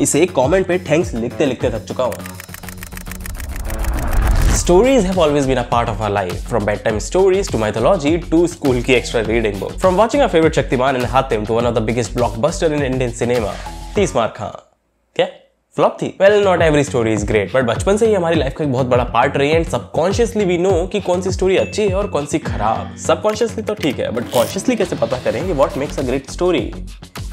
इसे कमेंट पे थैंक्स लिखते लिखते थक चुका हूँ। Stories have always been a part of our life, from bedtime stories to mythology to school की extra reading book. From watching our favorite Shaktiman and Hatim to one of the biggest blockbuster in Indian cinema, 30 मार खां। क्या flop थी? Well, not every story is great, but बचपन से ही हमारी life का एक बहुत बड़ा पार्ट रही है एंड सबकॉन्शियसली वी नो कि कौन सी स्टोरी अच्छी है और कौन सी खराब। सबकॉन्शियसली तो ठीक है, बट कॉन्शियसली कैसे पता करें कि what makes a great story?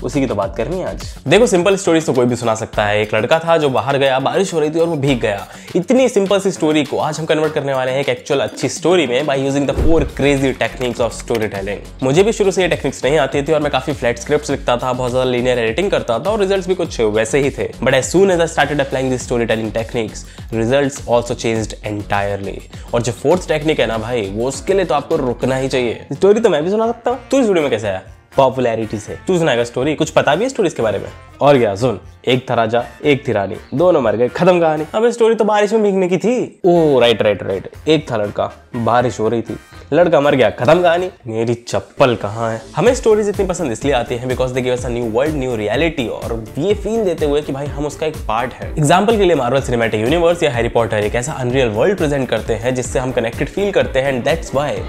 उसी की तो बात करनी है आज। देखो, सिंपल स्टोरीज तो कोई भी सुना सकता है। एक लड़का था जो बाहर गया, बारिश हो रही थी और वो भीग गया। इतनी सिंपल सी स्टोरी को आज हम कन्वर्ट करने वाले हैं एक एक्चुअल अच्छी स्टोरी में by using the 4 crazy techniques of story telling. मुझे भी शुरू से ये टेक्निक्स नहीं आती थी और मैं काफी फ्लैट स्क्रिप्ट्स लिखता था, बहुत ज्यादा लीनियर एडिटिंग करता था और रिजल्ट्स भी कुछ वैसे ही थे। But as soon as I started applying this story telling techniques, results also changed entirely. और जो 4th टेक्निक है ना भाई, वो उसके लिए तो आपको रुकना ही चाहिए। स्टोरी तो मैं भी सुना सकता हूँ, तू इस वीडियो में कैसे आया? पॉपुलैरिटी से। तू सुनाएगा स्टोरी? कुछ पता भी है स्टोरीज के बारे में? और क्या सुन, एक था राजा, एक थी रानी, दोनों मर गए, खत्म कहानी। अब स्टोरी तो बारिश में भीगने की थी। Oh right. एक था लड़का, बारिश हो रही थी, लड़का मर गया, खत्म कहानी। मेरी चप्पल कहाँ है? हमें स्टोरीज इतनी पसंद इसलिए आती है because they give us a new world, new reality, और ये फील देते हुए कि भाई हम उसका एक पार्ट है। एग्जाम्पल के लिए मार्वल सिनेमैटिक यूनिवर्स या हैरी पॉटर एक ऐसा अनरियल वर्ल्ड प्रेजेंट करते हैं जिससे हम कनेक्टेड फील करते हैं, and that's why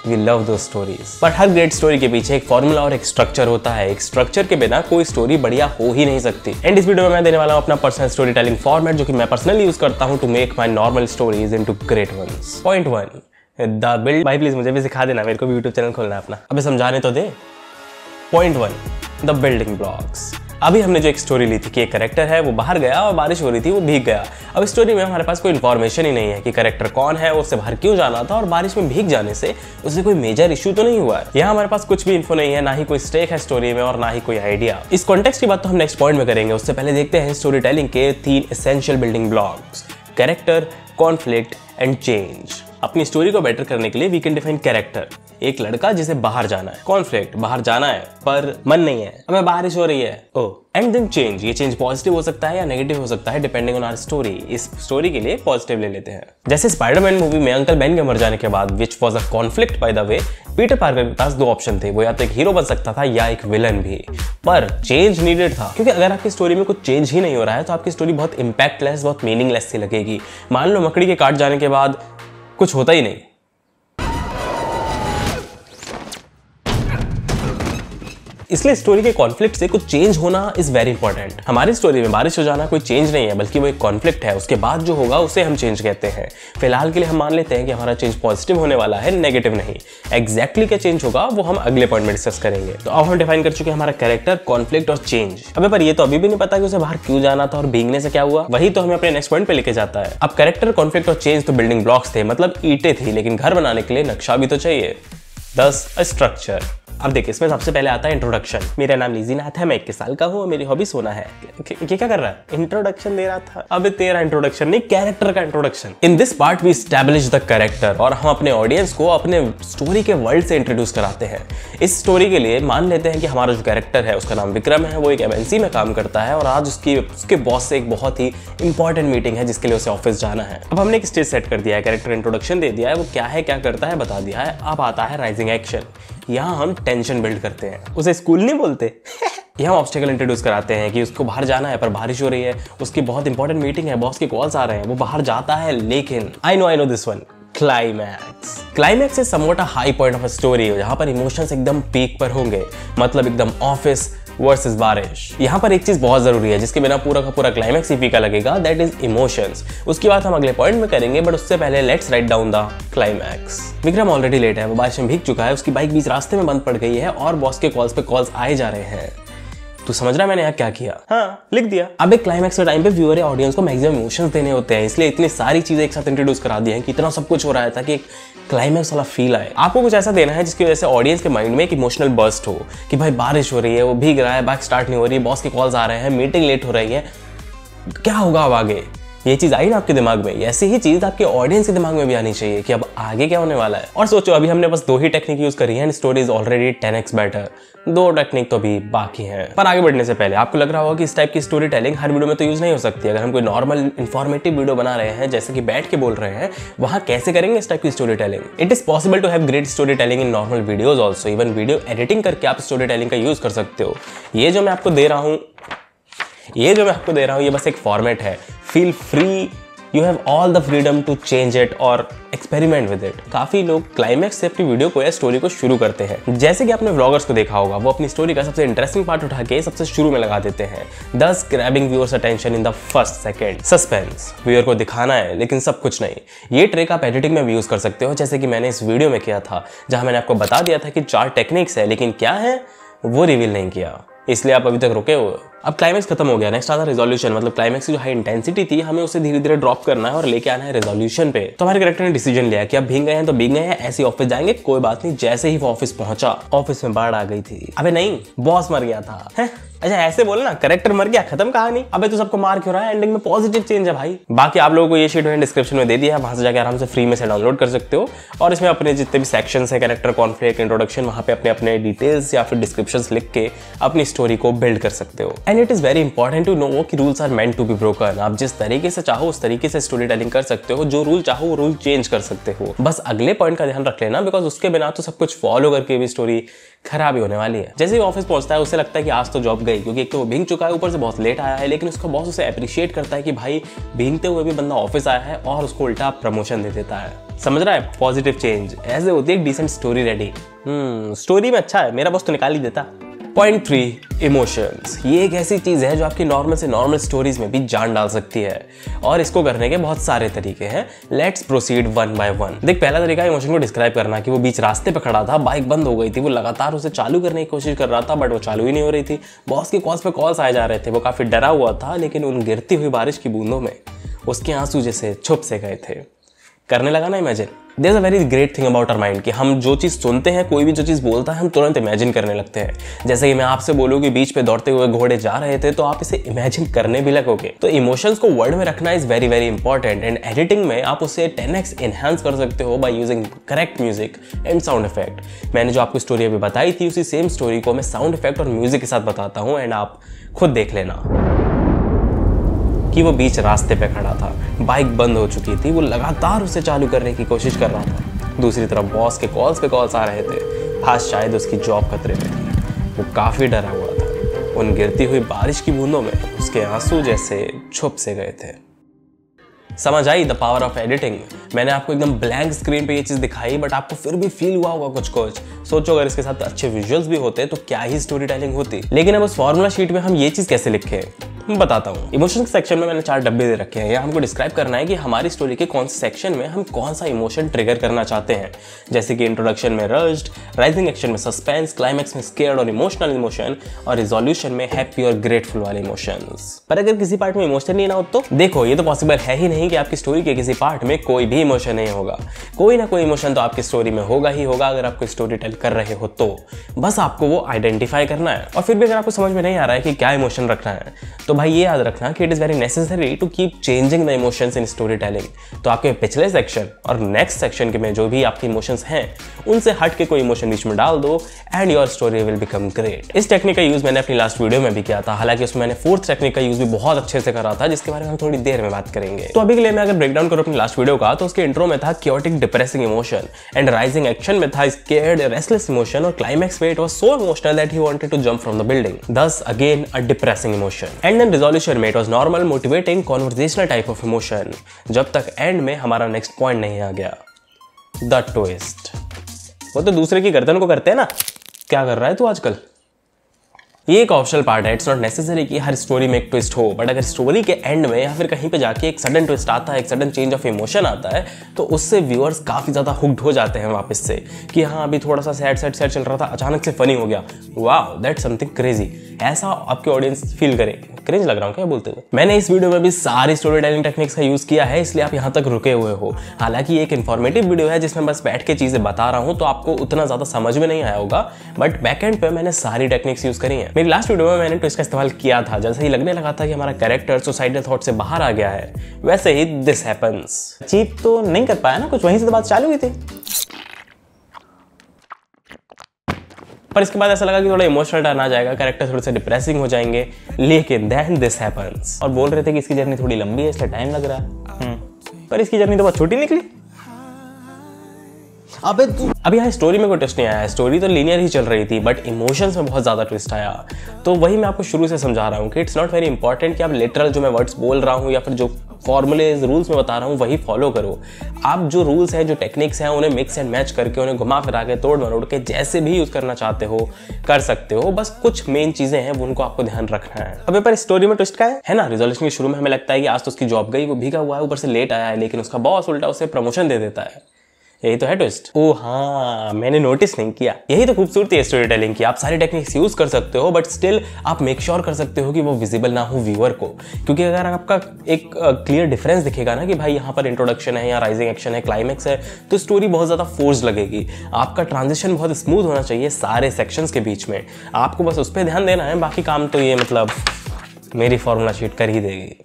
We love those stories. पर हर ग्रेट स्टोरी के पीछे एक फॉर्मूला और एक स्ट्रक्चर होता है। एक स्ट्रक्चर के बिना कोई स्टोरी बढ़िया हो ही नहीं सकती। एंड इस वीडियो में मैं देने वाला हूं अपना पर्सनल स्टोरी टेलिंग फॉर्मेट, जो कि मैं पर्सनली यूज करता हूं to make my normal stories into great ones. Point 1, the build. भाई प्लीज मुझे भी सिखा देना, मेरे को भी यूट्यूब चैनल खोलना है अपना। अबे समझाने तो दे। Point 1, the building blocks. अभी हमने जो एक स्टोरी ली थी कि एक कैरेक्टर है, वो बाहर गया और बारिश हो रही थी, वो भीग गया। अब स्टोरी में हमारे पास कोई इन्फॉर्मेशन ही नहीं है कि कैरेक्टर कौन है, उससे बाहर क्यों जाना था और बारिश में भीग जाने से उसे कोई मेजर इश्यू तो नहीं हुआ है। यहाँ हमारे पास कुछ भी इन्फो नहीं है, ना ही कोई स्टेक है स्टोरी में और ना ही कोई आइडिया। इस कॉन्टेक्स्ट की बात तो हम नेक्स्ट पॉइंट में करेंगे। उससे पहले देखते हैं स्टोरी टेलिंग के 3 essential building blocks: character, conflict and change. अपनी स्टोरी को बेटर करने के लिए वी कैन डिफाइन कैरेक्टर, एक लड़का जिसे बाहर जाना है। कॉन्फ्लिक्ट, बाहर जाना है पर मन नहीं है, हमें बारिश हो रही है। ओह, एंड देन चेंज। ये चेंज पॉजिटिव हो सकता है या नेगेटिव हो सकता है डिपेंडिंग ऑन आवर स्टोरी। इस स्टोरी के लिए पॉजिटिव ले लेते हैं। जैसे स्पाइडरमैन मूवी में अंकल बेन के मर जाने के बाद, which was a conflict by the way, Peter Parker के पास 2 ऑप्शन थे, वो या तो एक हीरो बन सकता था या एक विलन भी, पर चेंज नीडेड था। क्योंकि अगर आपकी स्टोरी में कुछ चेंज ही नहीं हो रहा है तो आपकी स्टोरी बहुत इंपैक्टलेस, बहुत मीनिंगलेस सी लगेगी। मान लो मकड़ी के काट जाने के बाद कुछ होता ही नहीं। इसलिए स्टोरी के कॉन्फ्लिक्ट से कुछ चेंज होना इज वेरी इंपॉर्टेंट। हमारी स्टोरी में बारिश हो जाना कोई चेंज नहीं है, बल्कि वो एक कॉन्फ्लिक्ट है। उसके बाद जो होगा उसे हम चेंज कहते हैं। फिलहाल के लिए हम मान लेते हैं कि हमारा चेंज पॉजिटिव होने वाला है, नेगेटिव नहीं। एग्जैक्टली क्या चेंज होगा वो हम अगले पॉइंट में डिस्कस करेंगे। तो अब हम डिफाइन कर चुके हैं हमारा कैरेक्टर, कॉन्फ्लिक्ट और चेंज। अबे पर ये तो अभी भी नहीं पता कि उसे बाहर क्यों जाना था और भीगने से क्या हुआ। वही तो हमें अपने नेक्स्ट पॉइंट पे लेके जाता है। अब कैरेक्टर, कॉन्फ्लिक्ट और चेंज तो बिल्डिंग ब्लॉक्स थे, मतलब ईंटें थी, लेकिन घर बनाने के लिए नक्शा भी तो चाहिए। दस स्ट्रक्चर। अब देखिए, इसमें सबसे पहले आता है इंट्रोडक्शन। मेरा नाम लीजी नाथ है, मैं 21 साल का हूँ और मेरी हॉबी सोना है। क्या कर रहा है? इंट्रोडक्शन दे रहा था। अब तेरा इंट्रोडक्शन नहीं, कैरेक्टर का introduction. In this part we establish the character, और हम अपने ऑडियंस को अपने स्टोरी के वर्ल्ड से इंट्रोड्यूस कराते हैं। इस स्टोरी के लिए मान लेते हैं कि हमारा जो कैरेक्टर है उसका नाम विक्रम है, वो एक MNC में काम करता है और आज उसके बॉस से एक बहुत ही इंपॉर्टेंट मीटिंग है जिसके लिए उसे ऑफिस जाना है। अब हमने एक स्टेज सेट कर दिया है, कैरेक्टर इंट्रोडक्शन दे दिया है, वो क्या है, क्या करता है बता दिया है। अब आता है राइजिंग एक्शन। यहाँ हम टेंशन बिल्ड करते हैं। उसे स्कूल नहीं बोलते। यहाँ हम ऑब्स्टेकल इंट्रोड्यूस कराते हैं कि उसको बाहर जाना है पर बारिश हो रही है, उसकी बहुत इंपॉर्टेंट मीटिंग है, बॉस के कॉल्स आ रहे हैं, वो बाहर जाता है। लेकिन I know this one, climax. Climax is somewhat a high point of a story, जहां पर इमोशंस एकदम पीक पर होंगे, मतलब एकदम ऑफिस वर्सेस बारिश। यहाँ पर एक चीज बहुत जरूरी है जिसके बिना पूरा का पूरा क्लाइमैक्स ही फीका लगेगा, दैट इज इमोशंस। उसकी बात हम अगले पॉइंट में करेंगे, बट उससे पहले let's write down the climax. Vikram already late है, वो बारिश में भीग चुका है, उसकी बाइक बीच रास्ते में बंद पड़ गई है और बॉस के कॉल्स पे कॉल्स आए जा रहे हैं। तू समझ रहा है मैंने यहाँ क्या किया? हाँ, लिख दिया। अब एक क्लाइमैक्स के टाइम पे व्यूअर या ऑडियंस को मैक्सिमम इमोशंस देने होते हैं, इसलिए इतनी सारी चीजें एक साथ इंट्रोड्यूस करा दी हैं कि इतना सब कुछ हो रहा है ताकि एक क्लाइमैक्स वाला फील आए। आपको कुछ ऐसा देना है जिसकी वजह से ऑडियंस के माइंड में एक इमोशनल बर्स्ट हो कि भाई बारिश हो रही है, वो भीग रहा है, बाइक स्टार्ट नहीं हो रही है, बॉस के कॉल्स आ रहे हैं, मीटिंग लेट हो रही है, क्या होगा अब आगे। ये चीज आई ना आपके दिमाग में, ऐसी ही चीज आपके ऑडियंस के दिमाग में भी आनी चाहिए कि अब आगे क्या होने वाला है। और सोचो, अभी हमने बस 2 ही टेक्निक यूज करी है and story is already 10x better. 2 technique तो अभी बाकी हैं। पर आगे बढ़ने से पहले आपको लग रहा होगा कि इस टाइप की स्टोरी टेलिंग हर वीडियो में तो यूज नहीं हो सकती। अगर हम कोई नॉर्मल इन्फॉर्मेटिव वीडियो बना रहे हैं, जैसे कि बैठ के बोल रहे हैं, वहां कैसे करेंगे इस टाइप की story telling? It is possible to have great story telling in normal videos also. Even video editing करके आप स्टोरी टेलिंग का यूज कर सकते हो। ये जो मैं आपको दे रहा हूँ, ये जो मैं आपको दे रहा हूँ ये बस एक फॉर्मेट है। Feel free, you have all the freedom to change it और एक्सपेरिमेंट विद इट। काफी लोग क्लाइमैक्स से अपनी वीडियो को या स्टोरी को शुरू करते हैं। जैसे कि आपने व्लॉगर्स को देखा होगा, वो अपनी स्टोरी का सबसे इंटरेस्टिंग पार्ट उठा के सबसे शुरू में लगा देते हैं, दस grabbing viewers attention in the first second. Suspense, viewer को दिखाना है लेकिन सब कुछ नहीं। ये ट्रिक आप एडिटिंग में भी यूज कर सकते हो, जैसे कि मैंने इस वीडियो में किया था, जहां मैंने आपको बता दिया था कि 4 टेक्निक्स है, लेकिन क्या है वो रिवील नहीं किया, इसलिए आप अभी तक रुके हुए हो। अब क्लाइमैक्स खत्म हो गया, नेक्स्ट आता है रिजोल्यूशन। मतलब क्लाइमैक्स की जो हाई इंटेंसिटी थी, हमें उसे धीरे धीरे ड्रॉप करना है और लेके आना है रिजोल्यूशन पे। तो हमारे कैरेक्टर ने डिसीजन लिया कि अब भीग गए हैं तो भीग गए हैं, ऐसे ऑफिस जाएंगे, कोई बात नहीं। जैसे ही वो ऑफिस पहुंचा, ऑफिस में बाढ़ आ गई थी। अबे नहीं, बॉस मर गया था। है अच्छा ऐसे बोले ना, कैरेक्टर मर गया, खत्म कहानी। अबे तो सबको मार क्यों रहा है, एंडिंग में पॉजिटिव चेंज है भाई। बाकी आप लोगों को ये शीट मैंने डिस्क्रिप्शन में दे दिया है, वहां से जाकर आराम से फ्री में से डाउनलोड कर सकते हो। और इसमें अपने जितने भी सेक्शंस है, कैरेक्टर कॉन्फ्लिक्ट, इंट्रोडक्शन, वहां पे अपने अपने डिटेल्स या फिर डिस्क्रिप्शंस लिख के अपनी स्टोरी को बिल्ड कर सकते हो। And it is very important to know कि rules are meant to be broken. आप जिस तरीके से चाहो उस तरीके से स्टोरी टेलिंग कर सकते हो, जो रूल चाहो वो रूल चेंज कर सकते हो। बस अगले पॉइंट का ध्यान रख लेना, बिकॉज उसके बिना तो सब कुछ फॉलो करके भी स्टोरी खराब ही होने वाली है। जैसे ही ऑफिस पहुंचता है, उसे लगता है कि आज तो जॉब गई, क्योंकि एक तो वो भीग चुका है, ऊपर से बहुत लेट आया है। लेकिन उसका बॉस उसे अप्रिशिएट करता है कि भाई भीगते हुए भी बंदा ऑफिस आया है, और उसको उल्टा प्रमोशन दे देता है। समझ रहा है, पॉजिटिव चेंज ऐसे होती है एक डिसेंट स्टोरी रेडी। स्टोरी में अच्छा है, मेरा बॉस तो निकाल ही देता। Point 3, emotions. ये एक ऐसी चीज है जो आपकी नॉर्मल से नॉर्मल स्टोरीज में भी जान डाल सकती है, और इसको करने के बहुत सारे तरीके हैं। Let's proceed one by one. देख, पहला तरीका इमोशन को डिस्क्राइब करना, कि वो बीच रास्ते पे खड़ा था, बाइक बंद हो गई थी, वो लगातार उसे चालू करने की कोशिश कर रहा था, बट वो चालू ही नहीं हो रही थी। बॉस की कॉल्स पे कॉल्स आए जा रहे थे, वो काफी डरा हुआ था, लेकिन उन गिरती हुई बारिश की बूंदों में उसके आंसू जैसे छुप से गए थे। करने लगा ना imagine. There is a very great thing about our mind, कि हम जो चीज़ सुनते हैं, कोई भी जो चीज़ बोलता है, हम तुरंत इमेजिन करने लगते हैं। जैसे कि मैं आपसे बोलूँ कि बीच पे दौड़ते हुए घोड़े जा रहे थे, तो आप इसे इमेजिन करने भी लगोगे। तो इमोशंस को वर्ड में रखना is very very important, and editing में आप उसे 10x एनहांस कर सकते हो by using correct music and sound effect. मैंने जो आपको स्टोरी अभी बताई थी, उसी सेम स्टोरी को मैं साउंड इफेक्ट और म्यूजिक के साथ बताता हूँ, एंड आप खुद देख लेना कि वो बीच रास्ते पे खड़ा था, बाइक बंद हो चुकी थी, वो लगातार उसे चालू करने की कोशिश कर रहा था। दूसरी तरफ बॉस के कॉल्स पे कॉल्स आ रहे थे, आज शायद उसकी जॉब खतरे में थी, वो काफ़ी डरा हुआ था। उन गिरती हुई बारिश की बूंदों में उसके आंसू जैसे छुप से गए थे। समझ I the power of editing. मैंने आपको एकदम ब्लैंक स्क्रीन पे ये चीज़ दिखाई, बट आपको फिर भी फील हुआ होगा कुछ कुछ। सोचो अगर इसके साथ अच्छे विजुअल्स भी होते तो क्या ही स्टोरी टेलिंग होती। लेकिन अब उस फॉर्मूला शीट में हम ये चीज़ कैसे लिखें, बताता हूँ। इमोशंस सेक्शन में मैंने 4 डब्बे दे रखे हैं। यहाँ हमको डिस्क्राइब करना है कि हमारी स्टोरी के कौन से सेक्शन में हम कौन सा इमोशन ट्रिगर करना चाहते हैं। जैसे कि इंट्रोडक्शन में रश्ड, राइजिंग एक्शन में सस्पेंस, क्लाइमैक्स में स्केयर्ड और इमोशनल इमोशन, और रिजोल्यूशन में हैप्पी और ग्रेटफुल वाले इमोशंस। पर अगर किसी पार्ट में इमोशन नहीं ना हो तो देखो, ये तो पॉसिबल है ही नहीं कि आपकी स्टोरी के किसी पार्ट में कोई भी इमोशन नहीं होगा। कोई ना कोई इमोशन तो आपकी स्टोरी में होगा ही होगा, अगर आप कोई स्टोरी टेल कर रहे हो तो। बस आपको वो आइडेंटिफाई करना है। और फिर भी अगर आपको समझ में नहीं आ रहा है कि क्या इमोशन रखना है, तो भाई ये याद रखना कि it is very necessary to keep changing the emotions in story telling. तो आपके पिछले सेक्शन और नेक्स्ट सेक्शन के में जो भी आपके इमोशंस हैं, उनसे हट के कोई इमोशन बीच में डाल दो, and your story will become great. इस टेक्निक का यूज मैंने अपनी लास्ट वीडियो में भी किया था, हालांकि उसमें मैंने 4th टेक्निक का यूज भी बहुत अच्छे से करा था, जिसके बारे में हम थोड़ी देर में बात करेंगे। तो अभी के लिए मैं अगर ब्रेकडाउन करूं अपनी लास्ट वीडियो का, तो उसके इंट्रो में था chaotic depressing emotion, and rising action में था स्केयर्ड रेस्टलेस इमोशन, और क्लाइमैक्स में it was so emotional that he wanted to jump from the building, thus again a depressing emotion। And then resolution में it was normal motivating conversational type of emotion, जब तक and में हमारा next point नहीं आ गया, the twist. वो तो दूसरे की गर्दन को करते हैं ना, क्या कर रहा है तू आजकल। ये एक ऑप्शनल पार्ट है, इट्स नॉट नेसेसरी कि हर स्टोरी में एक ट्विस्ट हो, बट अगर स्टोरी के एंड में या फिर कहीं पे जाके एक सडन ट्विस्ट आता है, एक सडन चेंज ऑफ इमोशन आता है, तो उससे व्यूअर्स काफी ज्यादा हुक्ड हो जाते हैं वापस से, कि हाँ अभी थोड़ा सा सैड चल रहा था, अचानक से फनी हो गया, वाओ दैट्स समथिंग क्रेजी। ऐसा आपके ऑडियंस फील करे। क्रेज लग रहा हूँ क्या बोलते हुए। मैंने इस वीडियो में भी सारी स्टोरी टेलिंग टेक्निक्स का यूज किया है, इसलिए आप यहाँ तक रुके हुए हो। हालांकि एक इन्फॉर्मेटिव वीडियो है जिसमें बस बैठ के चीजें बता रहा हूँ, तो आपको उतना ज्यादा समझ में नहीं आया होगा, बट बैकएंड पे मैंने सारी टेक्निक्स यूज करी हैं। मेरी लास्ट वीडियो में मैंने ट्विस्ट का इस्तेमाल किया था, जैसे ही लगने लगा था कि हमारा कैरेक्टर सुसाइडल थॉट से बाहर आ गया है, वैसे ही दिस हैपेंस। अचीव तो नहीं कर पाया ना कुछ, वहीं से तो बात चालू हुई थी, पर इसके बाद ऐसा लगा कि थोड़ा इमोशनल टर्न आ जाएगा, कैरेक्टर थोड़े से डिप्रेसिंग हो जाएंगे, लेकिन देन दिस हैपेंस। और बोल रहे थे कि इसकी जर्नी थोड़ी लंबी है इसलिए टाइम लग रहा है, पर इसकी जर्नी तो बहुत छोटी निकली। अबे तू अब यहाँ स्टोरी में कोई ट्विस्ट नहीं आया, स्टोरी तो लीनियर ही चल रही थी, बट इमोशंस में बहुत ज़्यादा ट्विस्ट आया। तो वही मैं आपको शुरू से समझा रहा हूँ कि इट्स नॉट वेरी इंपॉर्टेंट कि आप लिटरल जो मैं वर्ड्स बोल रहा हूँ या फिर जो फॉर्मूलेज रूल्स में बता रहा हूँ वही फॉलो करो। आप जो रूल्स हैं, जो टेक्निक्स हैं, उन्हें मिक्स एंड मैच करके, उन्हें घुमा फिरा के, तोड़ मरोड़ के, जैसे भी यूज़ करना चाहते हो कर सकते हो। बस कुछ मेन चीज़ें हैं वो उनको आपको ध्यान रखना है। अब पर स्टोरी में ट्विस्ट का है ना, रिजोल्यूशन के शुरू में हमें लगता है कि आज तो उसकी जॉब गई, वो भीगा हुआ है, ऊपर से लेट आया है, लेकिन उसका बॉस उल्टा उसे प्रमोशन दे देता है। यही तो है ट्विस्ट। ओ हाँ, मैंने नोटिस नहीं किया। यही तो खूबसूरती है स्टोरी टेलिंग की। आप सारी टेक्निक्स यूज कर सकते हो, बट स्टिल आप मेक श्योर कर सकते हो कि वो विजिबल ना हो व्यूअर को। क्योंकि अगर आपका एक क्लियर डिफरेंस दिखेगा ना कि भाई यहाँ पर इंट्रोडक्शन है या राइजिंग एक्शन है, क्लाइमेक्स है, तो स्टोरी बहुत ज़्यादा फोर्स्ड लगेगी। आपका ट्रांजिशन बहुत स्मूथ होना चाहिए सारे सेक्शंस के बीच में। आपको बस उस पर ध्यान देना है, बाकी काम तो ये मतलब मेरी फॉर्मूला शीट कर ही देगी।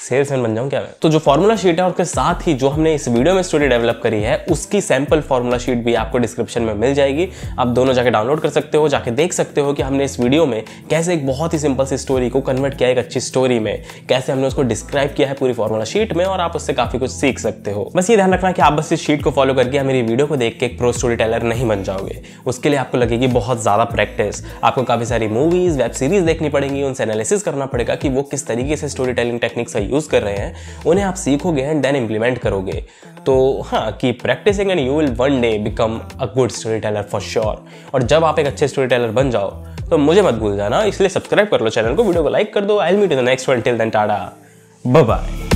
सेल्समैन बन जाऊं क्या मैं? तो जो फॉर्मूला शीट है और उसके साथ ही जो हमने इस वीडियो में स्टोरी डेवलप करी है, उसकी सैंपल फॉर्मूला शीट भी आपको डिस्क्रिप्शन में मिल जाएगी। आप दोनों जाके डाउनलोड कर सकते हो, जाके देख सकते हो कि हमने इस वीडियो में कैसे एक बहुत ही सिंपल सी स्टोरी को कन्वर्ट किया एक अच्छी स्टोरी में, कैसे हमने उसको डिस्क्राइब किया है पूरी फॉर्मूला शीट में, और आप उससे काफी कुछ सीख सकते हो। बस ये ध्यान रखना कि आप बस इस शीट को फॉलो करके मेरी वीडियो को देख के एक प्रो स्टोरी टेलर नहीं बन जाओगे। उसके लिए आपको लगेगी बहुत ज्यादा प्रैक्टिस। आपको काफी सारी मूवीज, वेब सीरीज देखनी पड़ेंगी, उनसे एनालिसिस करना पड़ेगा कि वो किस तरीके से स्टोरी टेलिंग टेक्निक्स का यूज कर रहे हैं, उन्हें आप सीखोगे एंड देन इंप्लीमेंट करोगे। तो हाँ, keep practising and you will one day become a good story teller for sure. और जब आप एक अच्छे स्टोरी टेलर बन जाओ तो मुझे मत भूल जाना, इसलिए सब्सक्राइब कर लो चैनल को, वीडियो को लाइक कर दो। I will meet in the next one, till then tata, bye bye.